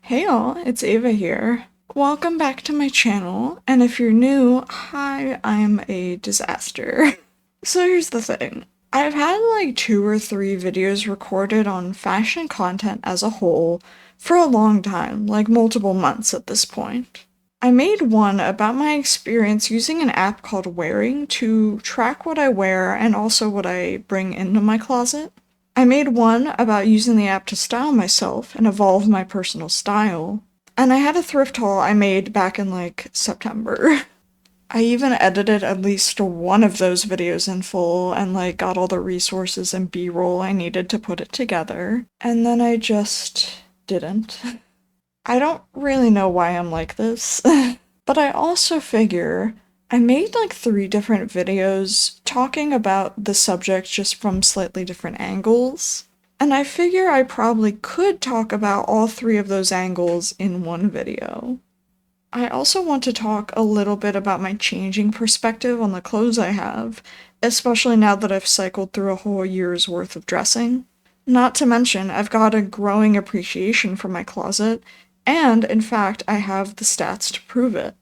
Hey all, it's Ava here. Welcome back to my channel, and if you're new, hi, I'm a disaster. So here's the thing. I've had like 2 or 3 videos recorded on fashion content as a whole for a long time, like multiple months at this point. I made one about my experience using an app called Wearing to track what I wear and also what I bring into my closet. I made one about using the app to style myself and evolve my personal style. And I had a thrift haul I made back in like September. I even edited at least one of those videos in full and like got all the resources and B-roll I needed to put it together. And then I just didn't. I don't really know why I'm like this, but I also figure I made like 3 different videos talking about the subject just from slightly different angles, and I figure I probably could talk about all 3 of those angles in one video. I also want to talk a little bit about my changing perspective on the clothes I have, especially now that I've cycled through a whole year's worth of dressing. Not to mention, I've got a growing appreciation for my closet, and in fact, I have the stats to prove it.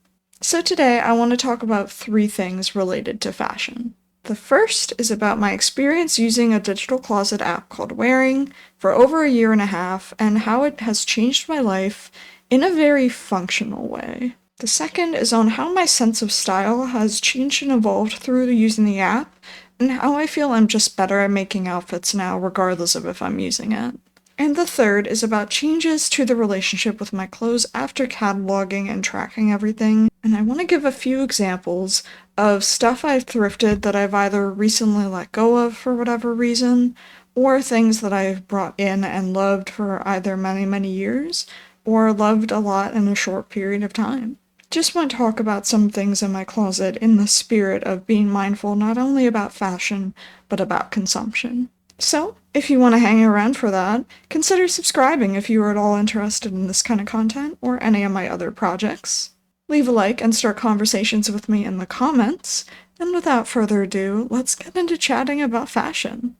So today, I want to talk about 3 things related to fashion. The first is about my experience using a digital closet app called Wearing for over a year and a half, and how it has changed my life in a very functional way. The second is on how my sense of style has changed and evolved through using the app, and how I feel I'm just better at making outfits now regardless of if I'm using it. And the third is about changes to the relationship with my clothes after cataloging and tracking everything, and I want to give a few examples of stuff I've thrifted that I've either recently let go of for whatever reason, or things that I've brought in and loved for either many years, or loved a lot in a short period of time. Just want to talk about some things in my closet in the spirit of being mindful not only about fashion, but about consumption. So, if you want to hang around for that, consider subscribing if you are at all interested in this kind of content or any of my other projects. Leave a like and start conversations with me in the comments, and without further ado, let's get into chatting about fashion.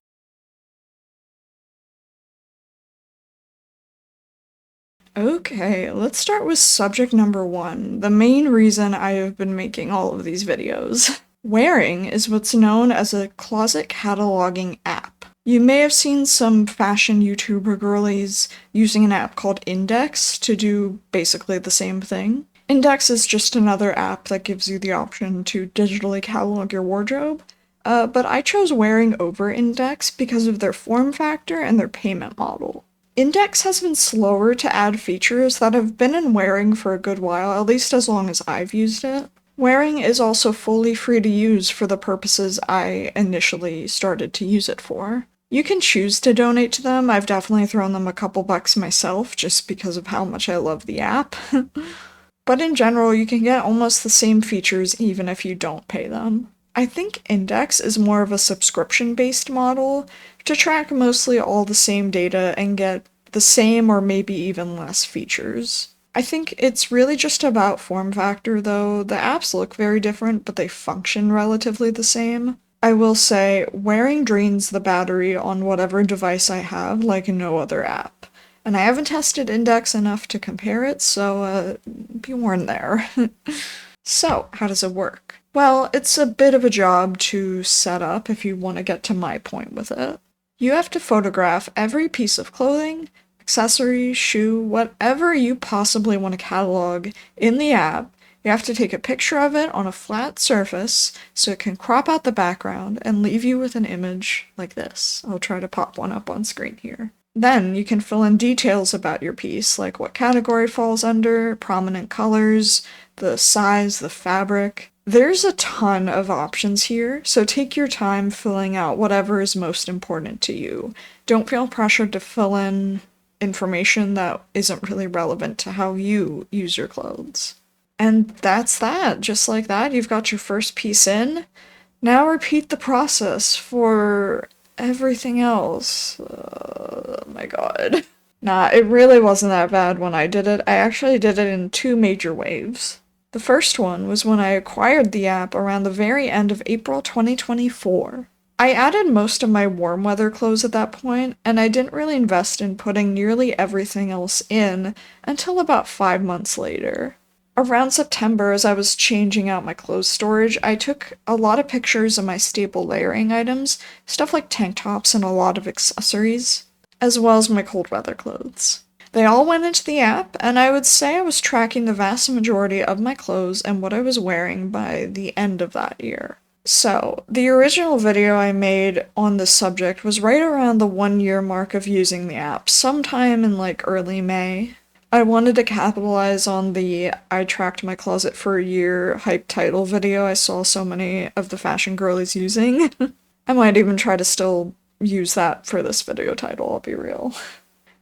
Okay, let's start with subject number 1, the main reason I have been making all of these videos. Wearing is what's known as a closet cataloging app. You may have seen some fashion YouTuber girlies using an app called Index to do basically the same thing. Index is just another app that gives you the option to digitally catalog your wardrobe, but I chose Wearing over Index because of their form factor and their payment model. Index has been slower to add features that have been in Wearing for a good while, at least as long as I've used it. Wearing is also fully free to use for the purposes I initially started to use it for. You can choose to donate to them. I've definitely thrown them a couple bucks myself just because of how much I love the app. But in general, you can get almost the same features even if you don't pay them. I think Index is more of a subscription-based model to track mostly all the same data and get the same or maybe even less features. I think it's really just about form factor though. The apps look very different, but they function relatively the same. I will say, Wearing drains the battery on whatever device I have like no other app. And I haven't tested Index enough to compare it, so be warned there. So, how does it work? Well, it's a bit of a job to set up if you want to get to my point with it. You have to photograph every piece of clothing, accessory, shoe, whatever you possibly want to catalog in the app. You have to take a picture of it on a flat surface so it can crop out the background and leave you with an image like this. I'll try to pop one up on screen here. Then you can fill in details about your piece, like what category it falls under, prominent colors, the size, the fabric. There's a ton of options here, so take your time filling out whatever is most important to you. Don't feel pressured to fill in information that isn't really relevant to how you use your clothes. And that's that. Just like that, you've got your first piece in. Now repeat the process for everything else. Oh my god. Nah, it really wasn't that bad when I did it. I actually did it in 2 major waves. The first one was when I acquired the app around the very end of April 2024. I added most of my warm weather clothes at that point, and I didn't really invest in putting nearly everything else in until about 5 months later. Around September, as I was changing out my clothes storage, I took a lot of pictures of my staple layering items, stuff like tank tops and a lot of accessories, as well as my cold weather clothes. They all went into the app, and I would say I was tracking the vast majority of my clothes and what I was wearing by the end of that year. So, the original video I made on this subject was right around the 1 year mark of using the app, sometime in like early May. I wanted to capitalize on the I tracked my closet for a year hype title video I saw so many of the fashion girlies using. I might even try to still use that for this video title, I'll be real.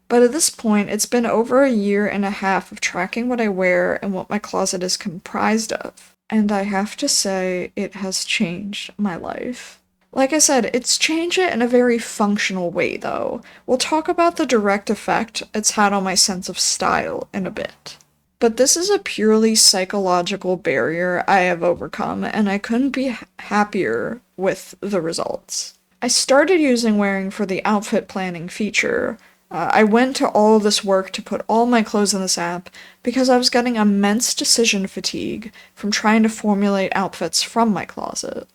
But at this point, it's been over a year and a half of tracking what I wear and what my closet is comprised of. And I have to say, it has changed my life. Like I said, it's changed it in a very functional way, though. We'll talk about the direct effect it's had on my sense of style in a bit. But this is a purely psychological barrier I have overcome, and I couldn't be happier with the results. I started using wearing for the outfit planning feature. I went to all of this work to put all my clothes in this app because I was getting immense decision fatigue from trying to formulate outfits from my closet.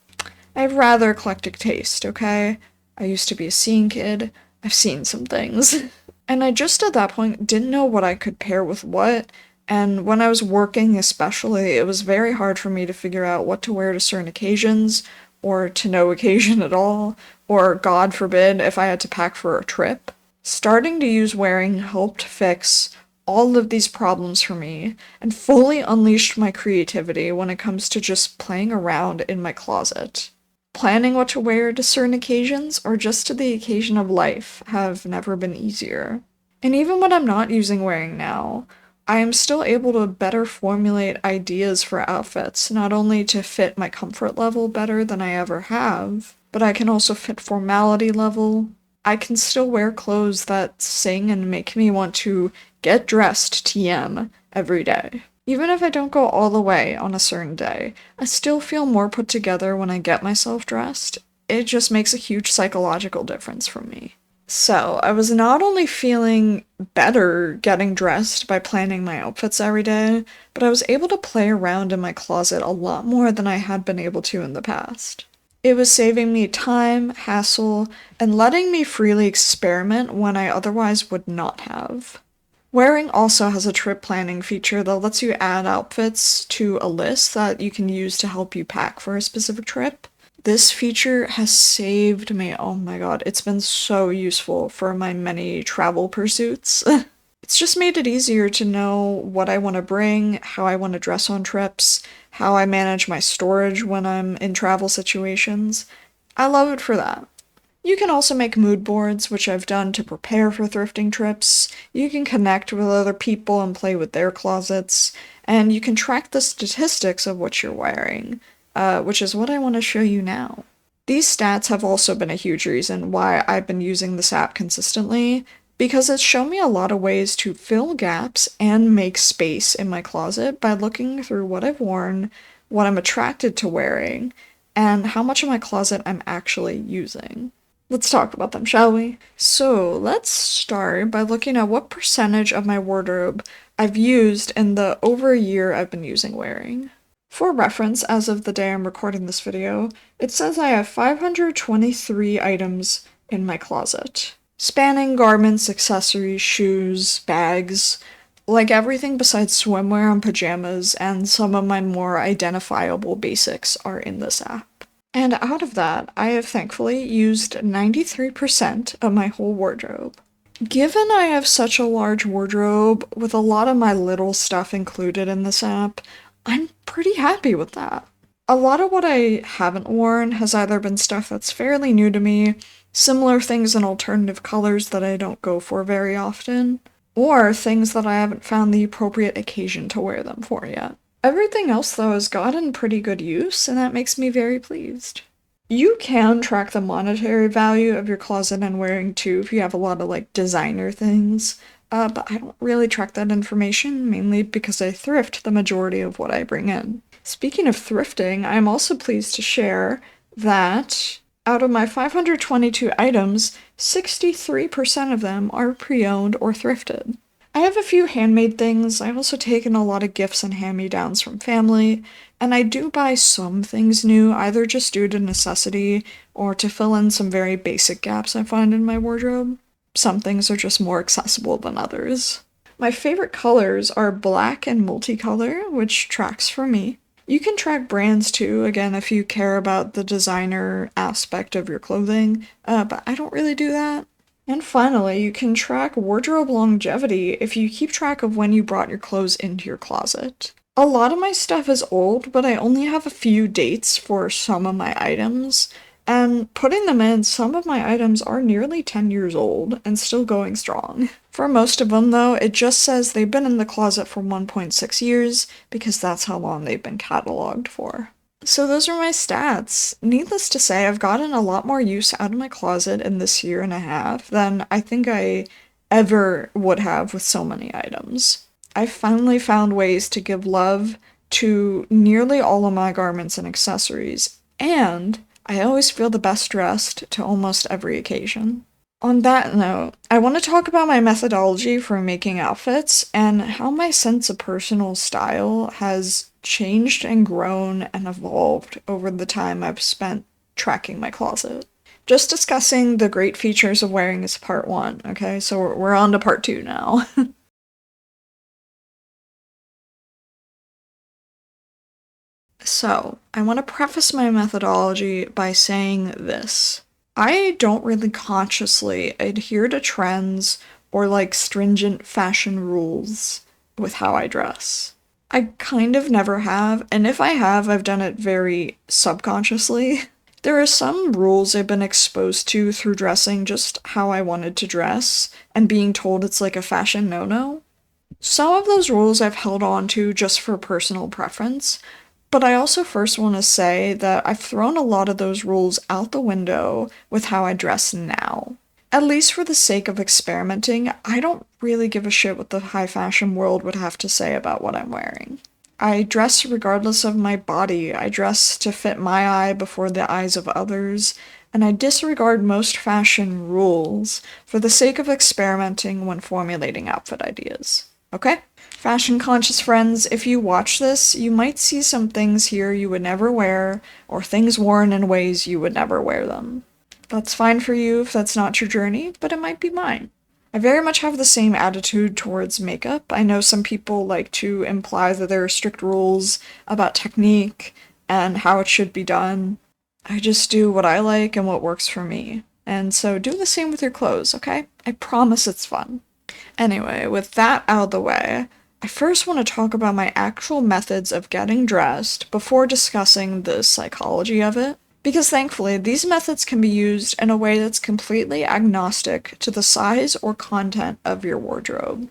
I have rather eclectic taste, okay? I used to be a scene kid. I've seen some things. And I just at that point didn't know what I could pair with what, and when I was working especially, it was very hard for me to figure out what to wear to certain occasions, or to no occasion at all, or God forbid if I had to pack for a trip. Starting to use wearing helped fix all of these problems for me and fully unleashed my creativity when it comes to just playing around in my closet. Planning what to wear to certain occasions or just to the occasion of life have never been easier. And even when I'm not using wearing now, I am still able to better formulate ideas for outfits, not only to fit my comfort level better than I ever have, but I can also fit formality level. I can still wear clothes that sing and make me want to get dressed TM every day. Even if I don't go all the way on a certain day, I still feel more put together when I get myself dressed. It just makes a huge psychological difference for me. So, I was not only feeling better getting dressed by planning my outfits every day, but I was able to play around in my closet a lot more than I had been able to in the past. It was saving me time, hassle, and letting me freely experiment when I otherwise would not have. Wearing also has a trip planning feature that lets you add outfits to a list that you can use to help you pack for a specific trip. This feature has saved me, oh my god, it's been so useful for my many travel pursuits. It's just made it easier to know what I want to bring, how I want to dress on trips, how I manage my storage when I'm in travel situations. I love it for that. You can also make mood boards, which I've done to prepare for thrifting trips. You can connect with other people and play with their closets, and you can track the statistics of what you're wearing, which is what I want to show you now. These stats have also been a huge reason why I've been using this app consistently, because it's shown me a lot of ways to fill gaps and make space in my closet by looking through what I've worn, what I'm attracted to wearing, and how much of my closet I'm actually using. Let's talk about them, shall we? So, let's start by looking at what percentage of my wardrobe I've used in the over a year I've been using wearing. For reference, as of the day I'm recording this video, it says I have 523 items in my closet, spanning garments, accessories, shoes, bags, like everything besides swimwear and pajamas, and some of my more identifiable basics are in this app. And out of that, I have thankfully used 93% of my whole wardrobe. Given I have such a large wardrobe, with a lot of my little stuff included in this app, I'm pretty happy with that. A lot of what I haven't worn has either been stuff that's fairly new to me, similar things in alternative colors that I don't go for very often, or things that I haven't found the appropriate occasion to wear them for yet. Everything else, though, has gotten pretty good use, and that makes me very pleased. You can track the monetary value of your closet and wearing too if you have a lot of, like, designer things, but I don't really track that information, mainly because I thrift the majority of what I bring in. Speaking of thrifting, I'm also pleased to share that Out of my 522 items, 63% of them are pre-owned or thrifted. I have a few handmade things. I also take in a lot of gifts and hand-me-downs from family, and I do buy some things new, either just due to necessity or to fill in some very basic gaps I find in my wardrobe. Some things are just more accessible than others. My favorite colors are black and multicolor, which tracks for me. You can track brands too, again, if you care about the designer aspect of your clothing, but I don't really do that. And finally, you can track wardrobe longevity if you keep track of when you brought your clothes into your closet. A lot of my stuff is old, but I only have a few dates for some of my items, and putting them in, some of my items are nearly 10 years old and still going strong. For most of them, though, it just says they've been in the closet for 1.6 years because that's how long they've been cataloged for. So those are my stats. Needless to say, I've gotten a lot more use out of my closet in this year and a half than I think I ever would have with so many items. I've finally found ways to give love to nearly all of my garments and accessories, and I always feel the best dressed to almost every occasion. On that note, I want to talk about my methodology for making outfits and how my sense of personal style has changed and grown and evolved over the time I've spent tracking my closet. Just discussing the great features of wearing is part one, okay? So we're on to part two now. So, I want to preface my methodology by saying this. I don't really consciously adhere to trends or like stringent fashion rules with how I dress. I kind of never have, and if I have, I've done it very subconsciously. There are some rules I've been exposed to through dressing just how I wanted to dress, and being told it's like a fashion no-no. Some of those rules I've held on to just for personal preference, but I also first want to say that I've thrown a lot of those rules out the window with how I dress now. At least for the sake of experimenting, I don't really give a shit what the high fashion world would have to say about what I'm wearing. I dress regardless of my body. I dress to fit my eye before the eyes of others, and I disregard most fashion rules for the sake of experimenting when formulating outfit ideas. Okay? Fashion conscious friends, if you watch this, you might see some things here you would never wear, or things worn in ways you would never wear them. That's fine for you if that's not your journey, but it might be mine. I very much have the same attitude towards makeup. I know some people like to imply that there are strict rules about technique and how it should be done. I just do what I like and what works for me. And so do the same with your clothes, okay? I promise it's fun. Anyway, with that out of the way, I first want to talk about my actual methods of getting dressed before discussing the psychology of it, because thankfully these methods can be used in a way that's completely agnostic to the size or content of your wardrobe.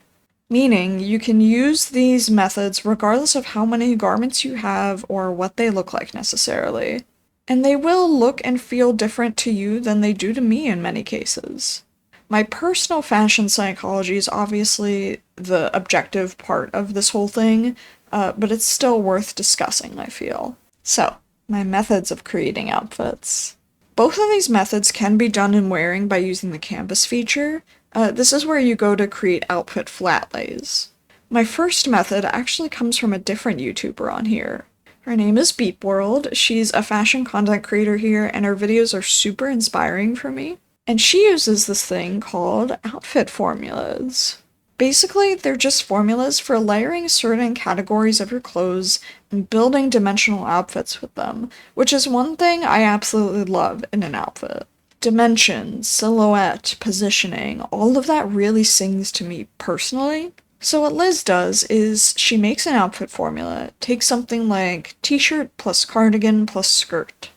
Meaning, you can use these methods regardless of how many garments you have or what they look like necessarily. And they will look and feel different to you than they do to me in many cases. My personal fashion psychology is obviously the objective part of this whole thing, but it's still worth discussing, I feel. So, my methods of creating outfits. Both of these methods can be done in wearing by using the canvas feature. This is where you go to create outfit flat lays. My first method actually comes from a different YouTuber on here. Her name is Beep World. She's a fashion content creator here, and her videos are super inspiring for me. And she uses this thing called outfit formulas. Basically, they're just formulas for layering certain categories of your clothes and building dimensional outfits with them, which is one thing I absolutely love in an outfit. Dimensions, silhouette, positioning, all of that really sings to me personally. So what Liz does is she makes an outfit formula, takes something like t-shirt plus cardigan plus skirt,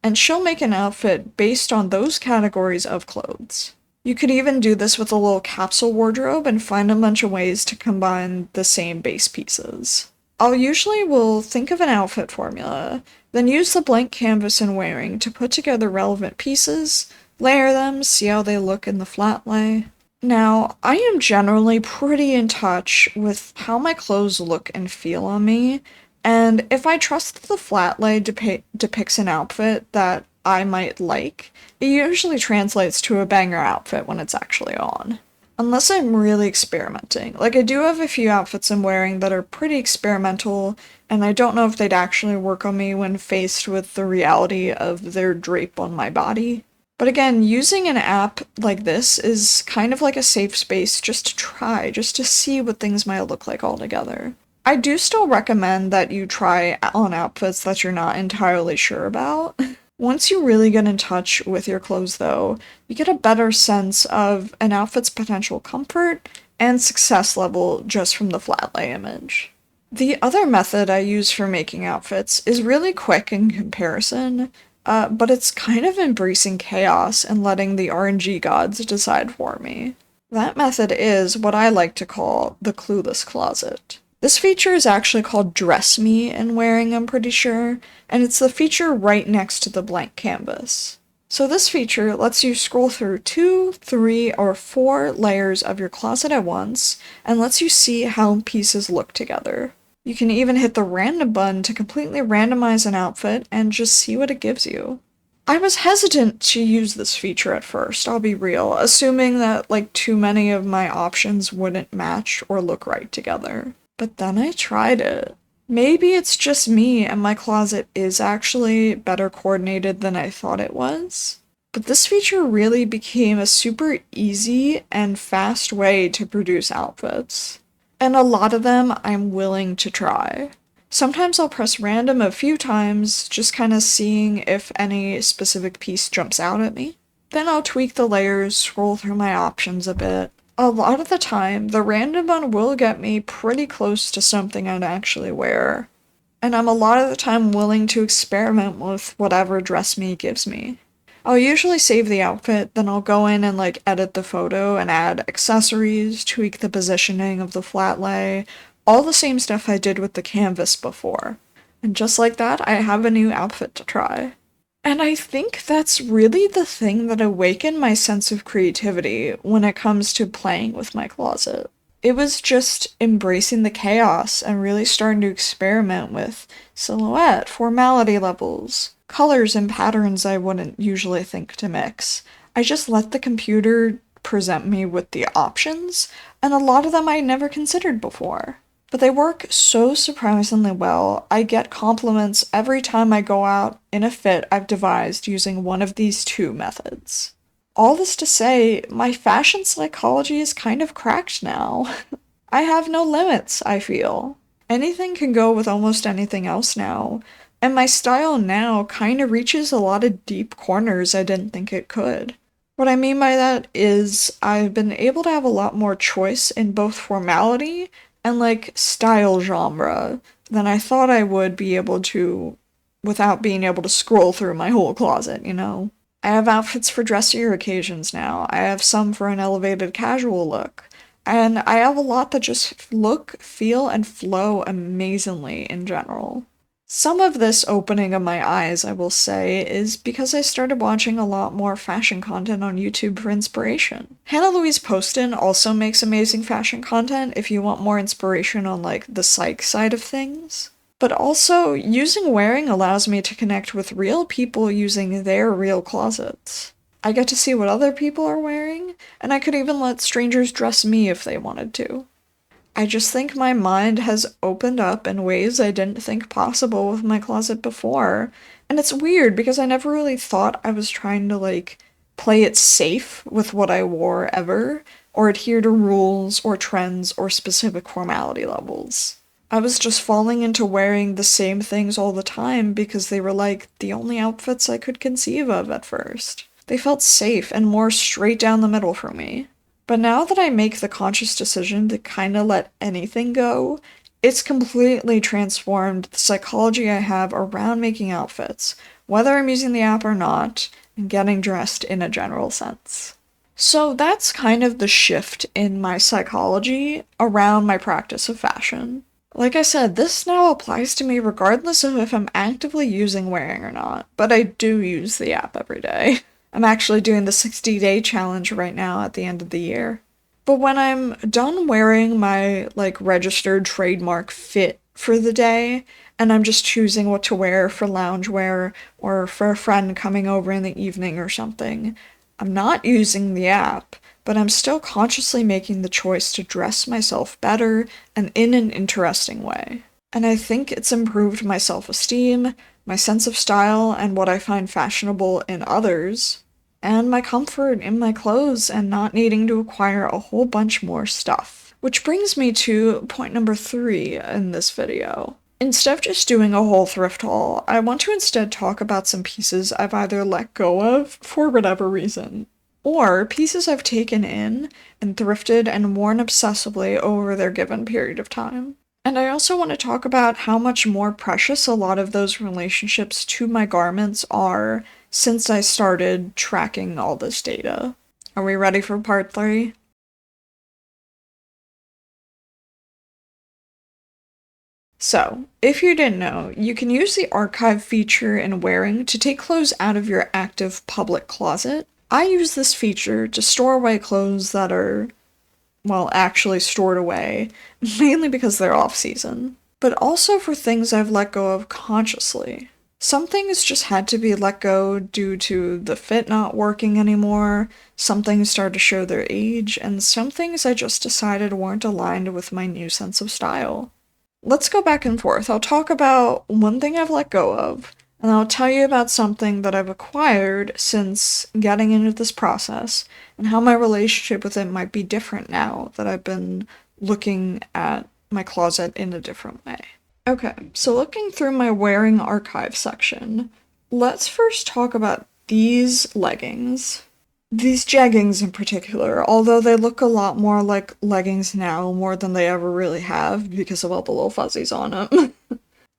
and she'll make an outfit based on those categories of clothes. You could even do this with a little capsule wardrobe and find a bunch of ways to combine the same base pieces. I'll usually will think of an outfit formula, then use the blank canvas in wearing to put together relevant pieces, layer them, see how they look in the flat lay. Now, I am generally pretty in touch with how my clothes look and feel on me, and if I trust that the flat lay depicts an outfit that I might like, it usually translates to a banger outfit when it's actually on. Unless I'm really experimenting. Like, I do have a few outfits I'm wearing that are pretty experimental, and I don't know if they'd actually work on me when faced with the reality of their drape on my body. But again, using an app like this is kind of like a safe space just to try, just to see what things might look like all together. I do still recommend that you try on outfits that you're not entirely sure about. Once you really get in touch with your clothes, though, you get a better sense of an outfit's potential comfort and success level just from the flat lay image. The other method I use for making outfits is really quick in comparison, but it's kind of embracing chaos and letting the RNG gods decide for me. That method is what I like to call the clueless closet. This feature is actually called Dress Me in Wearing, I'm pretty sure, and it's the feature right next to the blank canvas. So this feature lets you scroll through 2, 3, or 4 layers of your closet at once, and lets you see how pieces look together. You can even hit the random button to completely randomize an outfit and just see what it gives you. I was hesitant to use this feature at first, I'll be real, assuming that too many of my options wouldn't match or look right together. But then I tried it. Maybe it's just me and my closet is actually better coordinated than I thought it was. But this feature really became a super easy and fast way to produce outfits. And a lot of them I'm willing to try. Sometimes I'll press random a few times, just kind of seeing if any specific piece jumps out at me. Then I'll tweak the layers, scroll through my options a bit. A lot of the time, the random one will get me pretty close to something I'd actually wear. And I'm a lot of the time willing to experiment with whatever Dress Me gives me. I'll usually save the outfit, then I'll go in and edit the photo and add accessories, tweak the positioning of the flat lay, all the same stuff I did with the canvas before. And just like that, I have a new outfit to try. And I think that's really the thing that awakened my sense of creativity when it comes to playing with my closet. It was just embracing the chaos and really starting to experiment with silhouette, formality levels, colors and patterns I wouldn't usually think to mix. I just let the computer present me with the options, and a lot of them I never considered before. But they work so surprisingly well. I get compliments every time I go out in a fit I've devised using one of these 2 methods. All this to say, my fashion psychology is kind of cracked now. I have no limits, I feel. Anything can go with almost anything else now, and my style now kind of reaches a lot of deep corners I didn't think it could. What I mean by that is I've been able to have a lot more choice in both formality and style genre than I thought I would be able to without being able to scroll through my whole closet, you know? I have outfits for dressier occasions now. I have some for an elevated casual look. And I have a lot that just look, feel, and flow amazingly in general. Some of this opening of my eyes, I will say, is because I started watching a lot more fashion content on YouTube for inspiration. Hannah Louise Poston also makes amazing fashion content if you want more inspiration on the psych side of things. But also, using wearing allows me to connect with real people using their real closets. I get to see what other people are wearing, and I could even let strangers dress me if they wanted to. I just think my mind has opened up in ways I didn't think possible with my closet before, and it's weird because I never really thought I was trying to play it safe with what I wore ever, or adhere to rules or trends or specific formality levels. I was just falling into wearing the same things all the time because they were the only outfits I could conceive of at first. They felt safe and more straight down the middle for me. But now that I make the conscious decision to kind of let anything go, it's completely transformed the psychology I have around making outfits, whether I'm using the app or not, and getting dressed in a general sense. So that's kind of the shift in my psychology around my practice of fashion. Like I said, this now applies to me regardless of if I'm actively using wearing or not, but I do use the app every day. I'm actually doing the 60-day challenge right now at the end of the year. But when I'm done wearing my registered trademark fit for the day, and I'm just choosing what to wear for loungewear or for a friend coming over in the evening or something. I'm not using the app, but I'm still consciously making the choice to dress myself better and in an interesting way. And I think it's improved my self-esteem, my sense of style, and what I find fashionable in others, and my comfort in my clothes and not needing to acquire a whole bunch more stuff. Which brings me to point number 3 in this video. Instead of just doing a whole thrift haul, I want to instead talk about some pieces I've either let go of for whatever reason, or pieces I've taken in and thrifted and worn obsessively over their given period of time. And I also want to talk about how much more precious a lot of those relationships to my garments are since I started tracking all this data. Are we ready for part 3? So, if you didn't know, you can use the archive feature in Wearing to take clothes out of your active public closet. I use this feature to store away clothes that are, well, actually stored away, mainly because they're off-season, but also for things I've let go of consciously. Some things just had to be let go due to the fit not working anymore, some things started to show their age, and some things I just decided weren't aligned with my new sense of style. Let's go back and forth. I'll talk about one thing I've let go of, and I'll tell you about something that I've acquired since getting into this process, and how my relationship with it might be different now that I've been looking at my closet in a different way. Okay, so looking through my Wearing archive section, let's first talk about these leggings. These jeggings in particular, although they look a lot more like leggings now more than they ever really have because of all the little fuzzies on them.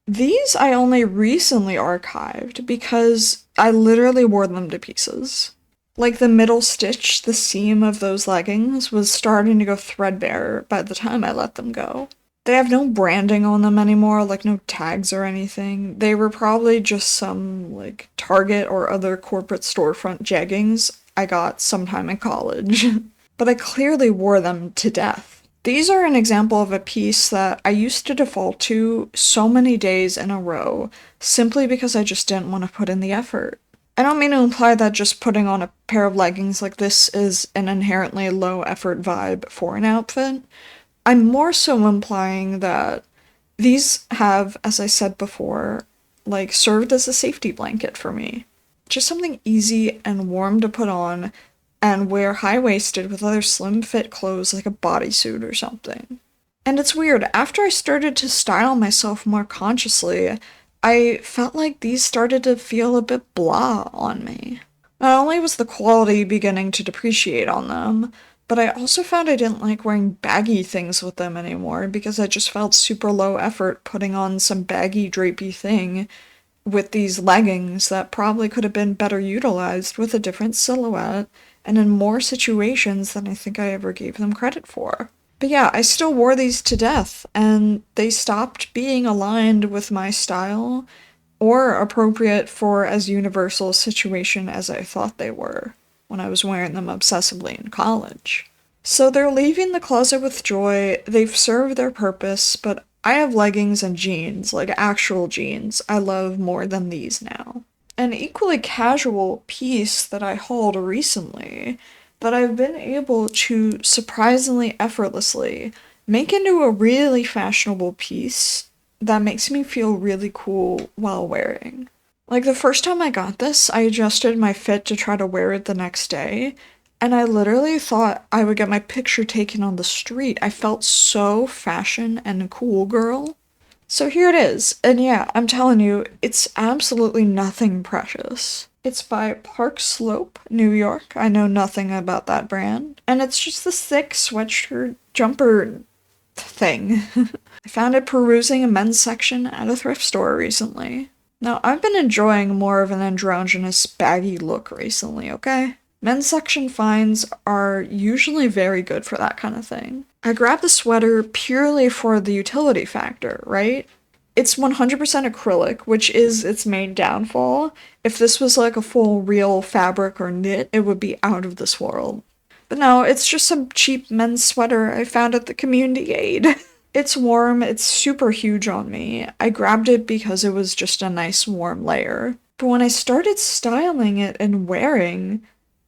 These I only recently archived because I literally wore them to pieces. Like the middle stitch, the seam of those leggings was starting to go threadbare by the time I let them go. They have no branding on them anymore, like no tags or anything. They were probably just some, like, Target or other corporate storefront jeggings I got sometime in college. But I clearly wore them to death. These are an example of a piece that I used to default to so many days in a row, simply because I just didn't want to put in the effort. I don't mean to imply that just putting on a pair of leggings like this is an inherently low-effort vibe for an outfit. I'm more so implying that these have, as I said before, like, served as a safety blanket for me. Just something easy and warm to put on and wear high-waisted with other slim-fit clothes like a bodysuit or something. And it's weird, after I started to style myself more consciously, I felt like these started to feel a bit blah on me. Not only was the quality beginning to depreciate on them, but I also found I didn't like wearing baggy things with them anymore because I just felt super low effort putting on some baggy drapey thing with these leggings that probably could have been better utilized with a different silhouette and in more situations than I think I ever gave them credit for. But yeah, I still wore these to death, and they stopped being aligned with my style or appropriate for as universal a situation as I thought they were when I was wearing them obsessively in college. So they're leaving the closet with joy, they've served their purpose, but I have leggings and jeans, like actual jeans, I love more than these now. An equally casual piece that I hauled recently that I've been able to surprisingly effortlessly make into a really fashionable piece that makes me feel really cool while wearing. Like, the first time I got this, I adjusted my fit to try to wear it the next day, and I literally thought I would get my picture taken on the street. I felt so fashion and cool girl. So here it is, and yeah, I'm telling you, it's absolutely nothing precious. It's by Park Slope, New York. I know nothing about that brand. And it's just this thick sweatshirt jumper thing. I found it perusing a men's section at a thrift store recently. Now, I've been enjoying more of an androgynous, baggy look recently, okay? Men's section finds are usually very good for that kind of thing. I grabbed the sweater purely for the utility factor, right? It's 100% acrylic, which is its main downfall. If this was like a full real fabric or knit, it would be out of this world. But no, it's just some cheap men's sweater I found at the community aid. It's warm, it's super huge on me. I grabbed it because it was just a nice warm layer. But when I started styling it and wearing,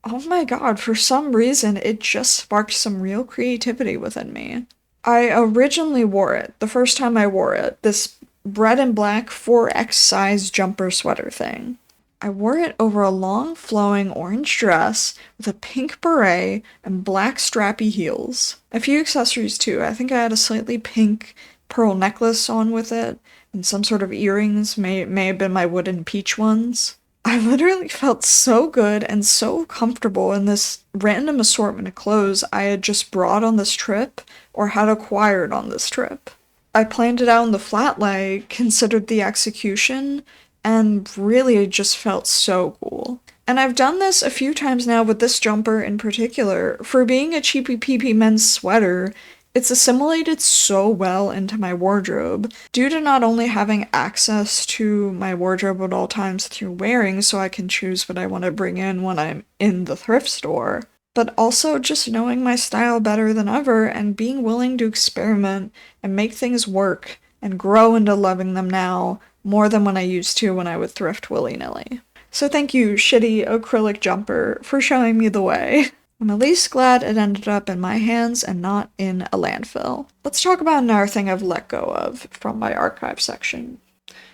oh my god, for some reason it just sparked some real creativity within me. I originally wore it, the first time I wore it, this red and black 4X size jumper sweater thing. I wore it over a long flowing orange dress with a pink beret and black strappy heels. A few accessories too. I think I had a slightly pink pearl necklace on with it, and some sort of earrings, may have been my wooden peach ones. I literally felt so good and so comfortable in this random assortment of clothes I had just brought on this trip or had acquired on this trip. I planned it out in the flat lay, considered the execution, and really it just felt so cool. And I've done this a few times now with this jumper in particular. For being a cheapy peepy men's sweater, it's assimilated so well into my wardrobe due to not only having access to my wardrobe at all times through wearing so I can choose what I want to bring in when I'm in the thrift store, but also just knowing my style better than ever and being willing to experiment and make things work and grow into loving them now more than when I used to when I would thrift willy-nilly. So thank you, shitty acrylic jumper, for showing me the way. I'm at least glad it ended up in my hands and not in a landfill. Let's talk about another thing I've let go of from my archive section.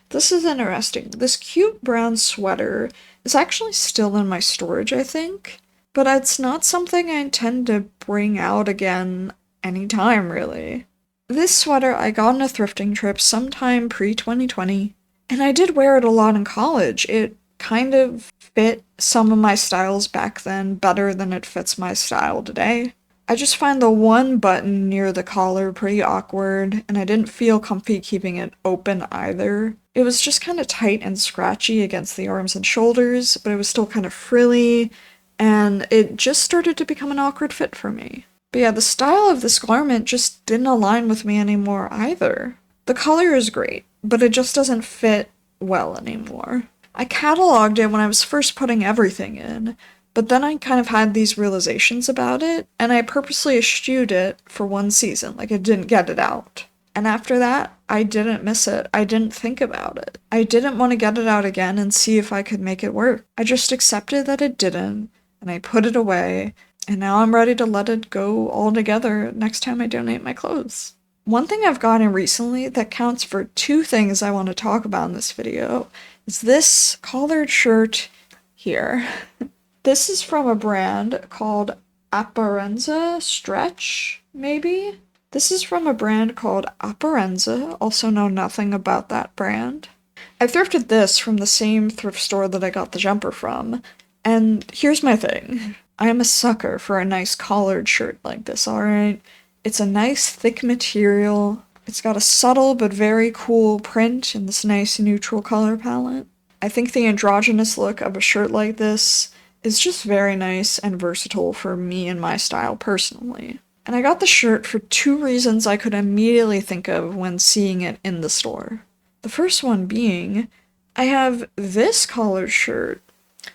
This is interesting. This cute brown sweater is actually still in my storage, I think, but it's not something I intend to bring out again anytime, really. This sweater I got on a thrifting trip sometime pre-2020, and I did wear it a lot in college. It kind of fit some of my styles back then better than it fits my style today. I just find the one button near the collar pretty awkward, and I didn't feel comfy keeping it open either. It was just kind of tight and scratchy against the arms and shoulders, but it was still kind of frilly, and it just started to become an awkward fit for me. But yeah, the style of this garment just didn't align with me anymore either. The color is great, but it just doesn't fit well anymore. I cataloged it when I was first putting everything in, but then I kind of had these realizations about it, and I purposely eschewed it for one season, like I didn't get it out. And after that, I didn't miss it. I didn't think about it. I didn't want to get it out again and see if I could make it work. I just accepted that it didn't, and I put it away, and now I'm ready to let it go altogether next time I donate my clothes. One thing I've gotten recently that counts for two things I want to talk about in this video is this collared shirt here. This is from a brand called Apparenza Stretch, maybe? This is from a brand called Apparenza, also know nothing about that brand. I thrifted this from the same thrift store that I got the jumper from, and here's my thing. I am a sucker for a nice collared shirt like this, alright? It's a nice thick material. It's got a subtle but very cool print in this nice neutral color palette. I think the androgynous look of a shirt like this is just very nice and versatile for me and my style personally. And I got the shirt for two reasons I could immediately think of when seeing it in the store. The first one being, I have this collared shirt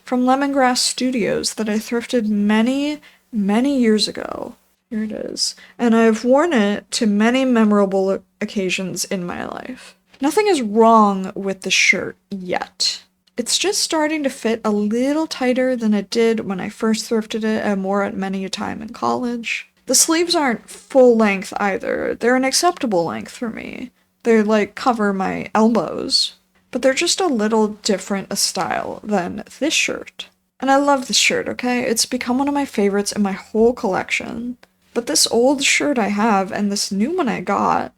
from Lemongrass Studios that I thrifted many, many years ago. Here it is. And I've worn it to many memorable occasions in my life. Nothing is wrong with the shirt yet. It's just starting to fit a little tighter than it did when I first thrifted it and wore it many a time in college. The sleeves aren't full length either. They're an acceptable length for me. They cover my elbows. But they're just a little different a style than this shirt. And I love this shirt, okay? It's become one of my favorites in my whole collection. But this old shirt I have and this new one I got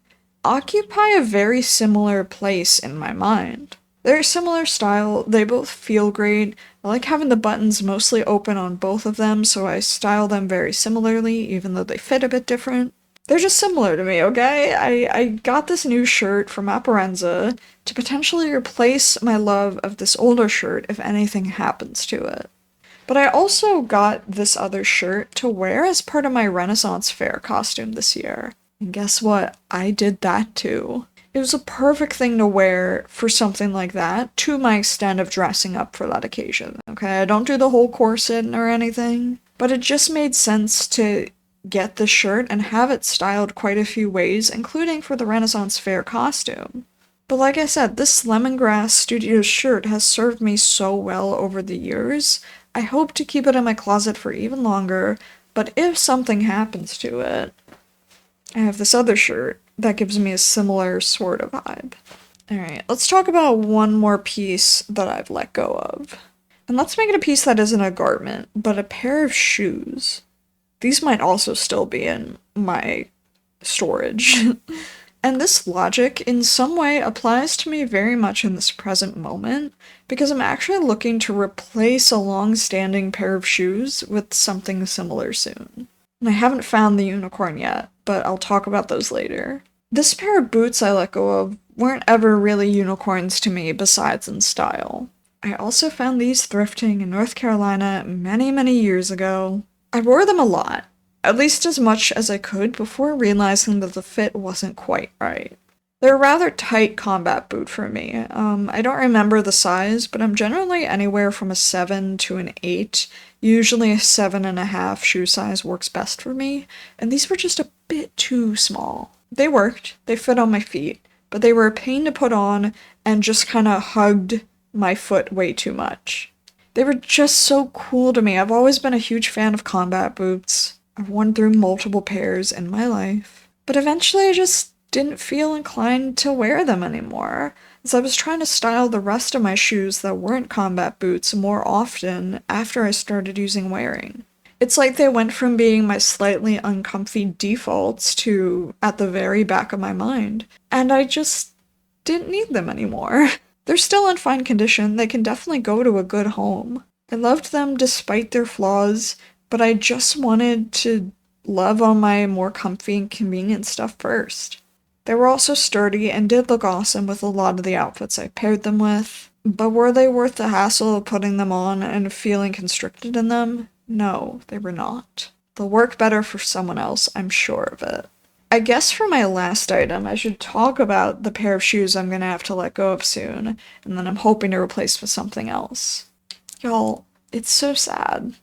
occupy a very similar place in my mind. They're a similar style, they both feel great. I like having the buttons mostly open on both of them, so I style them very similarly, even though they fit a bit different. They're just similar to me, okay? I got this new shirt from Apparenza to potentially replace my love of this older shirt if anything happens to it. But I also got this other shirt to wear as part of my Renaissance Fair costume this year. And guess what? I did that too. It was a perfect thing to wear for something like that, to my extent of dressing up for that occasion, okay? I don't do the whole corset or anything, but it just made sense to get this shirt and have it styled quite a few ways, including for the Renaissance Fair costume. But like I said, this Lemongrass Studios shirt has served me so well over the years. I hope to keep it in my closet for even longer, but if something happens to it, I have this other shirt that gives me a similar sort of vibe. Alright, let's talk about one more piece that I've let go of. And let's make it a piece that isn't a garment, but a pair of shoes. These might also still be in my storage. And this logic in some way applies to me very much in this present moment, because I'm actually looking to replace a long-standing pair of shoes with something similar soon. And I haven't found the unicorn yet, but I'll talk about those later. This pair of boots I let go of weren't ever really unicorns to me besides in style. I also found these thrifting in North Carolina many, many years ago. I wore them a lot, at least as much as I could before realizing that the fit wasn't quite right. They're a rather tight combat boot for me. I don't remember the size, but I'm generally anywhere from a 7 to an 8. Usually a 7.5 shoe size works best for me, and these were just a bit too small. They worked, they fit on my feet, but they were a pain to put on and just kinda hugged my foot way too much. They were just so cool to me. I've always been a huge fan of combat boots. I've worn through multiple pairs in my life. But eventually I just didn't feel inclined to wear them anymore, as I was trying to style the rest of my shoes that weren't combat boots more often after I started using wearing. It's like they went from being my slightly uncomfy defaults to at the very back of my mind, and I just didn't need them anymore. They're still in fine condition, they can definitely go to a good home. I loved them despite their flaws, but I just wanted to love on my more comfy and convenient stuff first. They were also sturdy and did look awesome with a lot of the outfits I paired them with, but were they worth the hassle of putting them on and feeling constricted in them? No, they were not. They'll work better for someone else, I'm sure of it. I guess for my last item, I should talk about the pair of shoes I'm gonna have to let go of soon, and then I'm hoping to replace with something else. Y'all, it's so sad.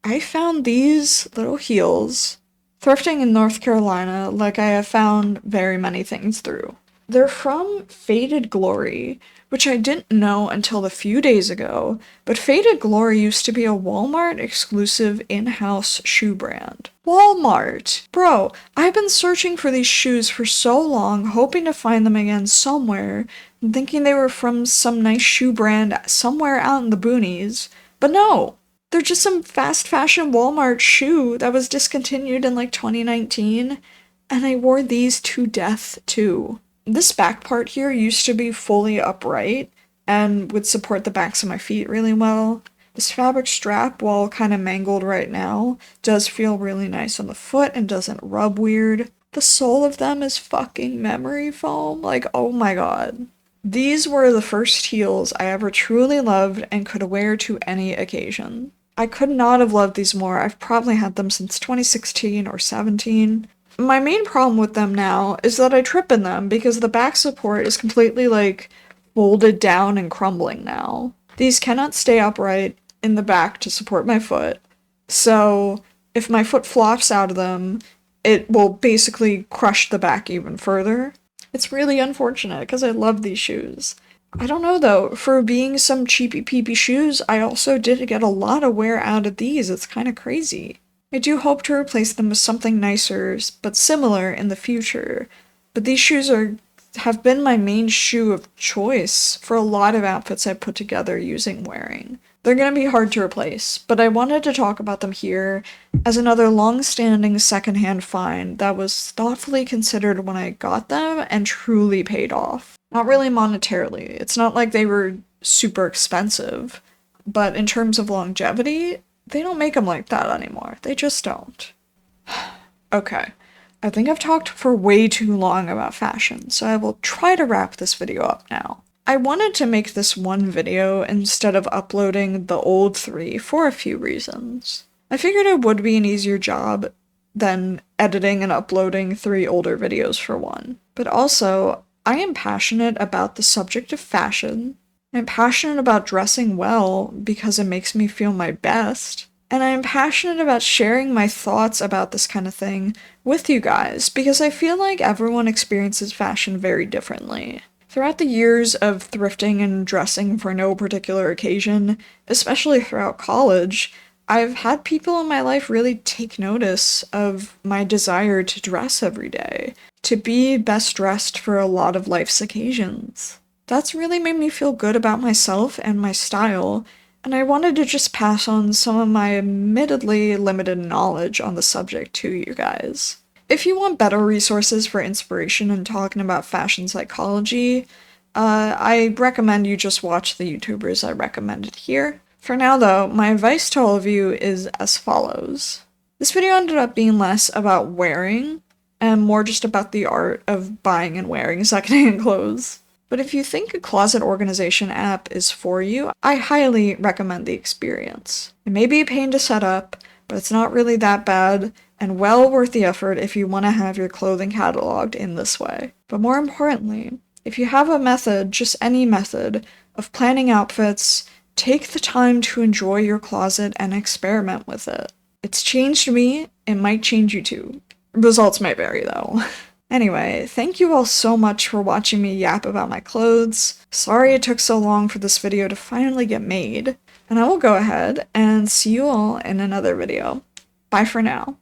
I found these little heels thrifting in North Carolina like I have found very many things through. They're from Faded Glory, which I didn't know until a few days ago, but Faded Glory used to be a Walmart exclusive in-house shoe brand. Walmart! Bro, I've been searching for these shoes for so long, hoping to find them again somewhere, and thinking they were from some nice shoe brand somewhere out in the boonies. But no! They're just some fast fashion Walmart shoe that was discontinued in like 2019, and I wore these to death too. This back part here used to be fully upright and would support the backs of my feet really well. This fabric strap, while kind of mangled right now, does feel really nice on the foot and doesn't rub weird. The sole of them is fucking memory foam, like oh my god. These were the first heels I ever truly loved and could wear to any occasion. I could not have loved these more. I've probably had them since 2016 or 17. My main problem with them now is that I trip in them because the back support is completely like folded down and crumbling now. These cannot stay upright in the back to support my foot, so if my foot flops out of them, it will basically crush the back even further. It's really unfortunate because I love these shoes. I don't know though, for being some cheapy peepy shoes, I also did get a lot of wear out of these. It's kind of crazy. I do hope to replace them with something nicer, but similar in the future. But these shoes have been my main shoe of choice for a lot of outfits I put together using wearing. They're gonna be hard to replace, but I wanted to talk about them here as another long-standing secondhand find that was thoughtfully considered when I got them and truly paid off. Not really monetarily, it's not like they were super expensive, but in terms of longevity, they don't make them like that anymore. They just don't. Okay, I think I've talked for way too long about fashion, so I will try to wrap this video up now. I wanted to make this one video instead of uploading the old 3 for a few reasons. I figured it would be an easier job than editing and uploading 3 older videos for one. But also, I am passionate about the subject of fashion. I'm passionate about dressing well because it makes me feel my best. And I'm passionate about sharing my thoughts about this kind of thing with you guys because I feel like everyone experiences fashion very differently. Throughout the years of thrifting and dressing for no particular occasion, especially throughout college, I've had people in my life really take notice of my desire to dress every day, to be best dressed for a lot of life's occasions. That's really made me feel good about myself and my style, and I wanted to just pass on some of my admittedly limited knowledge on the subject to you guys. If you want better resources for inspiration and talking about fashion psychology, I recommend you just watch the YouTubers I recommended here. For now though, my advice to all of you is as follows. This video ended up being less about wearing, and more just about the art of buying and wearing secondhand clothes. But if you think a closet organization app is for you, I highly recommend the experience. It may be a pain to set up, but it's not really that bad, and well worth the effort if you want to have your clothing cataloged in this way. But more importantly, if you have a method, just any method, of planning outfits, take the time to enjoy your closet and experiment with it. It's changed me, it might change you too. Results might vary though. Anyway, thank you all so much for watching me yap about my clothes. Sorry it took so long for this video to finally get made, and I will go ahead and see you all in another video. Bye for now.